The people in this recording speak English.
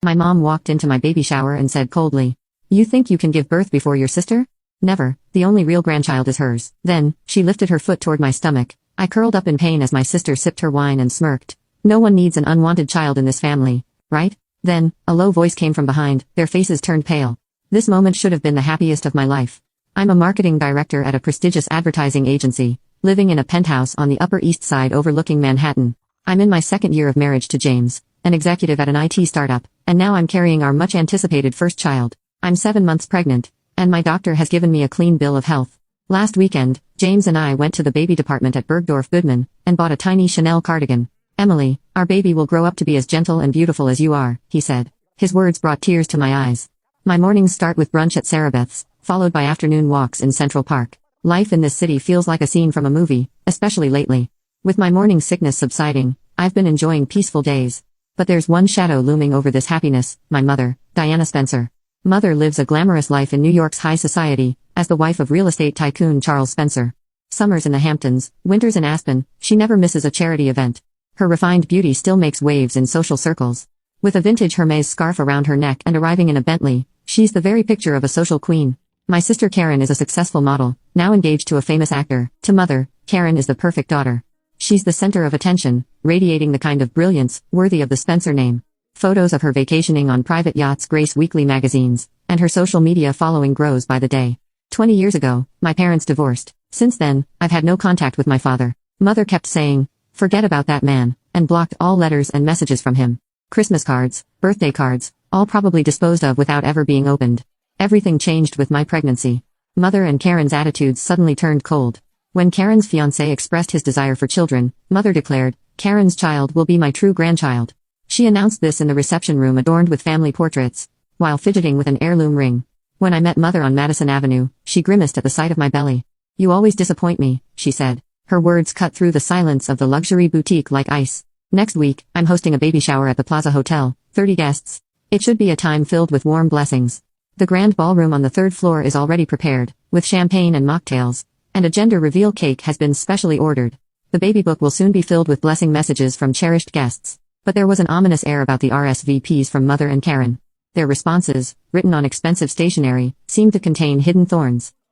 My mom walked into my baby shower and said coldly, "You think you can give birth before your sister? Never, the only real grandchild is hers." Then, she lifted her foot toward my stomach. I curled up in pain as my sister sipped her wine and smirked. "No one needs an unwanted child in this family, right?" Then, a low voice came from behind, their faces turned pale. This moment should have been the happiest of my life. I'm a marketing director at a prestigious advertising agency, living in a penthouse on the Upper East Side overlooking Manhattan. I'm in my second year of marriage to James, an executive at an IT startup, and now I'm carrying our much-anticipated first child. I'm 7 months pregnant, and my doctor has given me a clean bill of health. Last weekend, James and I went to the baby department at Bergdorf Goodman, and bought a tiny Chanel cardigan. "Emily, our baby will grow up to be as gentle and beautiful as you are," he said. His words brought tears to my eyes. My mornings start with brunch at Sarabeth's, followed by afternoon walks in Central Park. Life in this city feels like a scene from a movie, especially lately. With my morning sickness subsiding, I've been enjoying peaceful days. But there's one shadow looming over this happiness: my mother, Diana Spencer. Mother lives a glamorous life in New York's high society, as the wife of real estate tycoon Charles Spencer. Summers in the Hamptons, winters in Aspen, she never misses a charity event. Her refined beauty still makes waves in social circles. With a vintage Hermes scarf around her neck and arriving in a Bentley, she's the very picture of a social queen. My sister Karen is a successful model, now engaged to a famous actor. To Mother, Karen is the perfect daughter. She's the center of attention, radiating the kind of brilliance worthy of the Spencer name. Photos of her vacationing on private yachts grace weekly magazines, and her social media following grows by the day. 20 years ago, my parents divorced. Since then, I've had no contact with my father. Mother kept saying, "Forget about that man," and blocked all letters and messages from him. Christmas cards, birthday cards, all probably disposed of without ever being opened. Everything changed with my pregnancy. Mother and Karen's attitudes suddenly turned cold. When Karen's fiancé expressed his desire for children, Mother declared, "Karen's child will be my true grandchild." She announced this in the reception room adorned with family portraits, while fidgeting with an heirloom ring. When I met Mother on Madison Avenue, she grimaced at the sight of my belly. "You always disappoint me," she said. Her words cut through the silence of the luxury boutique like ice. Next week, I'm hosting a baby shower at the Plaza Hotel, 30 guests. It should be a time filled with warm blessings. The grand ballroom on the 3rd floor is already prepared, with champagne and mocktails, and a gender reveal cake has been specially ordered. The baby book will soon be filled with blessing messages from cherished guests. But there was an ominous air about the RSVPs from Mother and Karen. Their responses, written on expensive stationery, seemed to contain hidden thorns.